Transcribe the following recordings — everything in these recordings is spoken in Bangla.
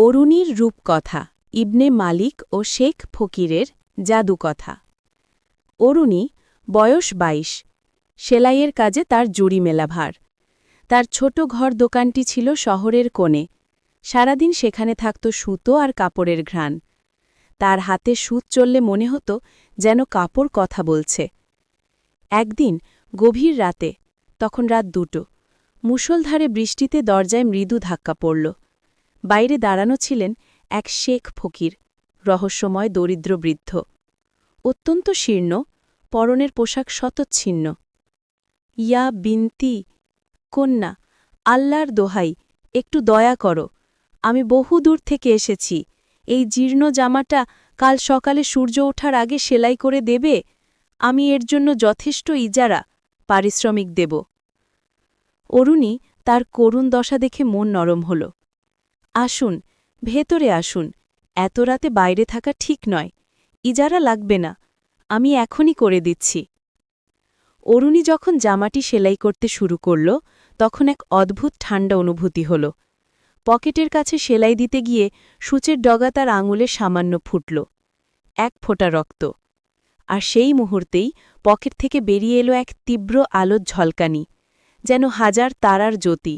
অরুণীর রূপকথা ইবনে মালিক ও শেখ ফকিরের জাদুকথা। অরুণী, বয়স ২২, সেলাইয়ের কাজে তার জুড়ি মেলা ভার। তার ছোট ঘর দোকানটি ছিল শহরের কোণে। সারাদিন সেখানে থাকত সুতো আর কাপড়ের ঘ্রাণ। তার হাতে সুত চললে মনে হতো যেন কাপড় কথা বলছে। একদিন গভীর রাতে, তখন রাত ২টো, মুষলধারে বৃষ্টিতে দরজায় মৃদু ধাক্কা পড়ল। বাইরে দাঁড়ানো ছিলেন এক শেখ ফকির, রহস্যময় দরিদ্র বৃদ্ধ, অত্যন্ত শীর্ণ, পরনের পোশাক শতচ্ছিন্ন। ইয়া বিনতি, কন্যা, আল্লাহর দোহাই, একটু দয়া করো, আমি বহু দূর থেকে এসেছি। এই জীর্ণ জামাটা কাল সকালে সূর্য ওঠার আগে সেলাই করে দেবে? আমি এর জন্য যথেষ্ট ইজারা, পারিশ্রমিক দেব। অরুণী তার করুণ দশা দেখে মন নরম হল। আসুন, ভেতরে আসুন, এত রাতে বাইরে থাকা ঠিক নয়, ইজারা লাগবে না, আমি এখনই করে দিচ্ছি। অরুণী যখন জামাটি সেলাই করতে শুরু করল, তখন এক অদ্ভুত ঠান্ডা অনুভূতি হল। পকেটের কাছে সেলাই দিতে গিয়ে সূচের ডগা তার আঙুলে সামান্য ফুটল, এক ফোঁটা রক্ত। আর সেই মুহূর্তেই পকেট থেকে বেরিয়ে এলো এক তীব্র আলোর ঝলকানি, যেন হাজার তারার জ্যোতি।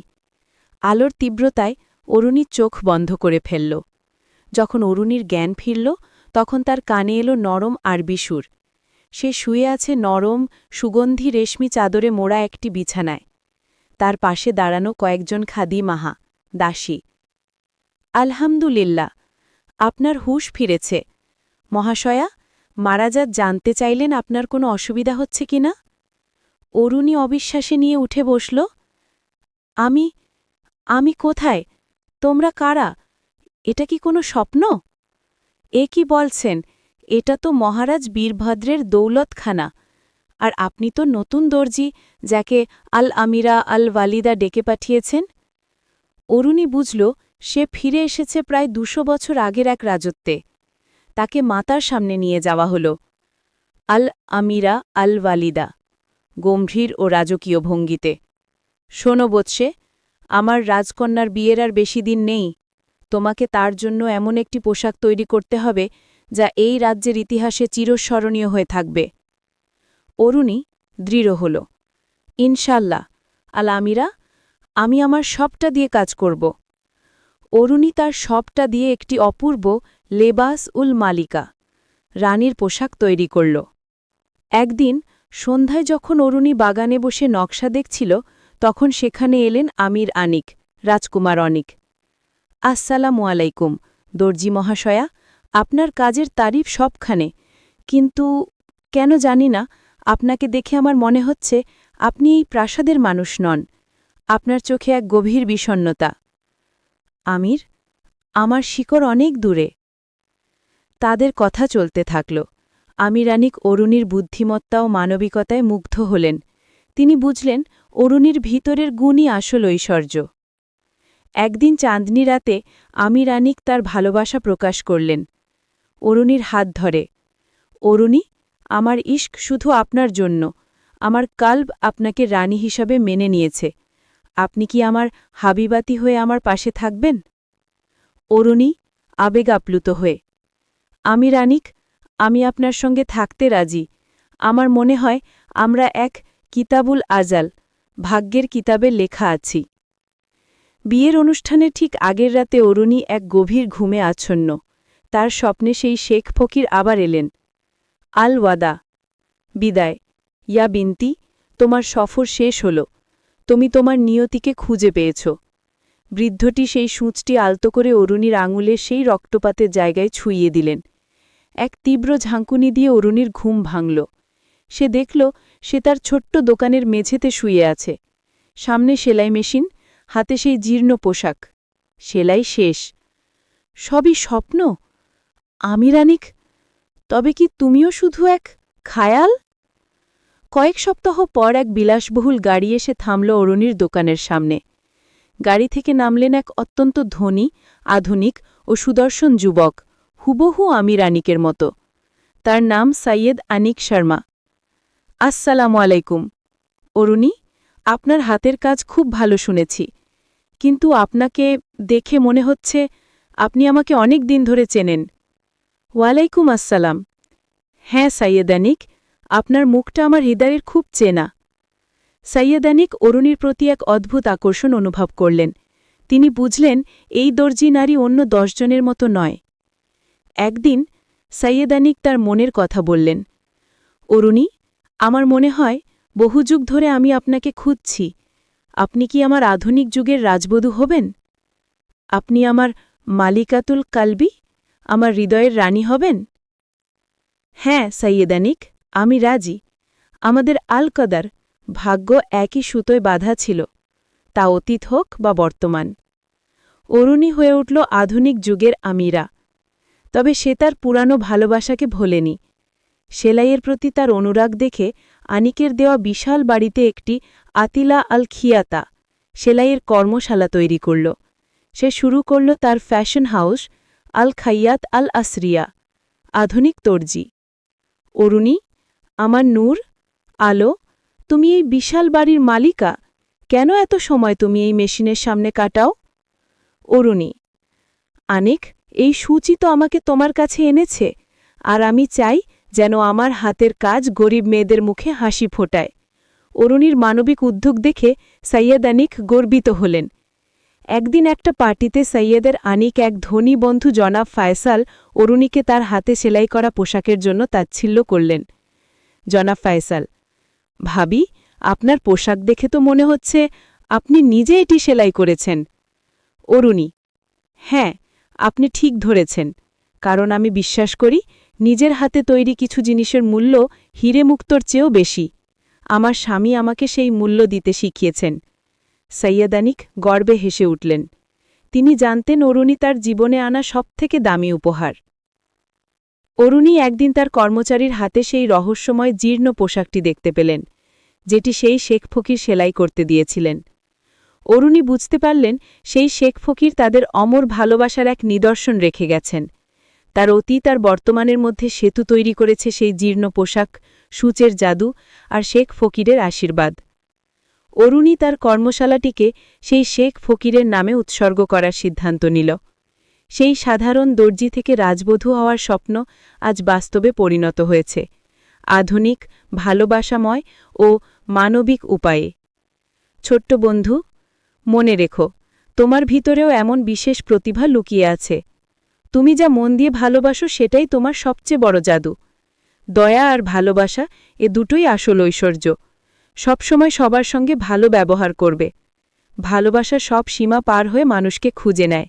আলোর তীব্রতায় অরুণীর চোখ বন্ধ করে ফেলল। যখন অরুণীর জ্ঞান ফিরল, তখন তার কানে এলো নরম আরবি সুর। সে শুয়ে আছে নরম, সুগন্ধি রেশমি চাদরে মোড়া একটি বিছানায়। তার পাশে দাঁড়ানো কয়েকজন খাদিমাহা, দাসী। আলহামদুলিল্লাহ, আপনার হুঁশ ফিরেছে। মহাশয়া, মারাজাত জানতে চাইলেন আপনার কোনো অসুবিধা হচ্ছে কিনা? অরুণী অবিশ্বাসে নিয়ে উঠে বসল। আমি কোথায়? তোমরা কারা? এটা কি কোনো স্বপ্ন? এ কি বলছেন? এটা তো মহারাজ বীরভদ্রের দৌলতখানা। আর আপনি তো নতুন দর্জি, যাকে আল আমিরা আল ওয়ালিদা ডেকে পাঠিয়েছেন। অরুণী বুঝল সে ফিরে এসেছে প্রায় ২০০ বছর আগের এক রাজত্বে। তাকে মাতার সামনে নিয়ে যাওয়া হল। আল আমিরা আল ওয়ালিদা, গম্ভীর ও রাজকীয় ভঙ্গিতে। শোনো বৎসে, আমার রাজকন্যার বিয়ের আর বেশি দিন নেই। তোমাকে তার জন্য এমন একটি পোশাক তৈরি করতে হবে যা এই রাজ্যের ইতিহাসে চিরস্মরণীয় হয়ে থাকবে। অরুণী দৃঢ় হল। ইনশাল্লাহ, আল আমিরা, আমি আমার সবটা দিয়ে কাজ করব। অরুণী তার সবটা দিয়ে একটি অপূর্ব লেবাস উল মালিকা, রানীর পোশাক তৈরি করল। একদিন সন্ধ্যায় যখন অরুণী বাগানে বসে নকশা দেখছিল, তখন সেখানে এলেন আমির আনিক, রাজকুমার অনিক। আসসালামু আলাইকুম, দর্জি মহাশয়া, আপনার কাজের তারিফ সবখানে, কিন্তু কেন জানি না, আপনাকে দেখে আমার মনে হচ্ছে আপনি এই প্রাসাদের মানুষ নন। আপনার চোখে এক গভীর বিষণ্ণতা। আমির, আমার শিকড় অনেক দূরে। তাদের কথা চলতে থাকল। আমির আনিক অরুণীর বুদ্ধিমত্তা ও মানবিকতায় মুগ্ধ হলেন। তিনি বুঝলেন অরুণীর ভিতরের গুণই আসল ঐশ্বর্য। একদিন চাঁদনি রাতে আমির আনিক তার ভালোবাসা প্রকাশ করলেন। অরুণীর হাত ধরে, অরুণী, আমার ইশক শুধু আপনার জন্য। আমার কাল্ব আপনাকে রানী হিসাবে মেনে নিয়েছে। আপনি কি আমার হাবিবাতি হয়ে আমার পাশে থাকবেন? অরুণী আবেগ আপ্লুত হয়ে, আমির আনিক, আমি আপনার সঙ্গে থাকতে রাজি। আমার মনে হয় আমরা এক কিতাবুল আজাল, ভাগ্যের কিতাবে লেখা আছি। বিয়ের অনুষ্ঠানের ঠিক আগের রাতে অরুণী এক গভীর ঘুমে আচ্ছন্ন। তার স্বপ্নে সেই শেখ ফকির আবার এলেন। আল ওয়াদা, বিদায়। ইয়া বিনতি, তোমার সফর শেষ হল। তুমি তোমার নিয়তিকে খুঁজে পেয়েছ। বৃদ্ধটি সেই সূঁচটি আলতো করে অরুণীর আঙুলে সেই রক্তপাতের জায়গায় ছুঁইয়ে দিলেন। এক তীব্র ঝাঁকুনি দিয়ে অরুণীর ঘুম ভাঙল। সে দেখল সে তার ছোট্ট দোকানের মেঝেতে শুয়ে আছে। সামনে সেলাই মেশিন, হাতে সেই জীর্ণ পোশাক। সেলাই শেষ। সবই স্বপ্ন? আমির আনিক, তবে কি তুমিও শুধু এক খায়াল? কয়েক সপ্তাহ পর এক বিলাসবহুল গাড়ি এসে থামল অরুণীর দোকানের সামনে। গাড়ি থেকে নামলেন এক অত্যন্ত ধনী, আধুনিক ও সুদর্শন যুবক, হুবহু আমির আনিকের মতো। তার নাম সৈয়দ আনিক শর্মা। আসসালামু আলাইকুম। অরুণী, আপনার হাতের কাজ খুব ভালো শুনেছি, কিন্তু আপনাকে দেখে মনে হচ্ছে আপনি আমাকে অনেক দিন ধরে চেনেন। ওয়ালাইকুম আসসালাম। হ্যাঁ সাইয়েদানিক, আপনার মুখটা আমার হৃদয়ের খুব চেনা। সাইয়েদানিক অরুণীর প্রতি এক অদ্ভুত আকর্ষণ অনুভব করলেন। তিনি বুঝলেন এই দর্জি নারী অন্য 10 জনের মতো নয়। একদিন সাইয়েদানিক তার মনের কথা বললেন। অরুণী, আমার মনে হয় বহু যুগ ধরে আমি আপনাকে খুঁজছি। আপনি কি আমার আধুনিক যুগের রাজবধূ হবেন? আপনি আমার মালিকাতুল কালবি, আমার হৃদয়ের রানী হবেন? হ্যাঁ সাইয়েদানিক, আমি রাজি। আমাদের আল কদার, ভাগ্য একই সুতোয় বাঁধা ছিল, তা অতীত হোক বা বর্তমান। অরুণী হয়ে উঠল আধুনিক যুগের আমিরা। তবে সে তার পুরানো ভালোবাসাকে ভোলেনি। সেলাইয়ের প্রতি তার অনুরাগ দেখে আনিকের দেওয়া বিশাল বাড়িতে একটি আতিলা আল খিয়াতা সেলাইয়ের কর্মশালা তৈরি করল। সে শুরু করল তার ফ্যাশন হাউস আল খাইয়াত আল আসরিয়া, আধুনিক দর্জি। অরুণী, আমার নূর, আলো, তুমি এই বিশাল বাড়ির মালিকা, কেন এত সময় তুমি এই মেশিনের সামনে কাটাও? অরুণী, আনিক, এই সূচি তো আমাকে তোমার কাছে এনেছে, আর আমি চাই যেন আমার হাতের কাজ গরিব মেয়েদের মুখে হাসি ফোটায়। অরুণীর মানবিক উদ্যোগ দেখে সৈয়দ আনিক গর্বিত হলেন। একদিন একটা পার্টিতে সৈয়দের আনিক এক ধনী বন্ধু জনাব ফায়সাল অরুণীকে তার হাতে সেলাই করা পোশাকের জন্য তাচ্ছিল্য করলেন। জনাব ফায়সাল, ভাবি, আপনার পোশাক দেখে তো মনে হচ্ছে আপনি নিজে এটি সেলাই করেছেন। অরুণী, হ্যাঁ, আপনি ঠিক ধরেছেন, কারণ আমি বিশ্বাস করি নিজের হাতে তৈরি কিছু জিনিসের মূল্য হীরে মুক্তোর চেয়েও বেশি। আমার স্বামী আমাকে সেই মূল্য দিতে শিখিয়েছেন। সৈয়দ আনিক গর্বে হেসে উঠলেন। তিনি জানতেন অরুণী তার জীবনে আনা সবথেকে দামি উপহার। অরুণী একদিন তার কর্মচারীর হাতে সেই রহস্যময় জীর্ণ পোশাকটি দেখতে পেলেন, যেটি সেই শেখ ফকির সেলাই করতে দিয়েছিলেন। অরুণী বুঝতে পারলেন সেই শেখ ফকির তাদের অমর ভালোবাসার এক নিদর্শন রেখে গেছেন। তার অতীত আর বর্তমানের মধ্যে সেতু তৈরি করেছে সেই জীর্ণ পোশাক, সূচের জাদু আর শেখ ফকিরের আশীর্বাদ। অরুণী তার কর্মশালাটিকে সেই শেখ ফকিরের নামে উৎসর্গ করার সিদ্ধান্ত নিল। সেই সাধারণ দর্জি থেকে রাজবধূ হওয়ার স্বপ্ন আজ বাস্তবে পরিণত হয়েছে, আধুনিক, ভালোবাসাময় ও মানবিক উপায়ে। ছোট্ট বন্ধু, মনে রেখো, তোমার ভিতরেও এমন বিশেষ প্রতিভা লুকিয়ে আছে। তুমি যা মন দিয়ে ভালোবাসো সেটাই তোমার সবচেয়ে বড় জাদু। দয়া আর ভালোবাসা, এ দুটোই আসল ঐশ্বর্য। সবসময় সবার সঙ্গে ভালো ব্যবহার করবে। ভালোবাসা সব সীমা পার হয়ে মানুষকে খুঁজে নেয়।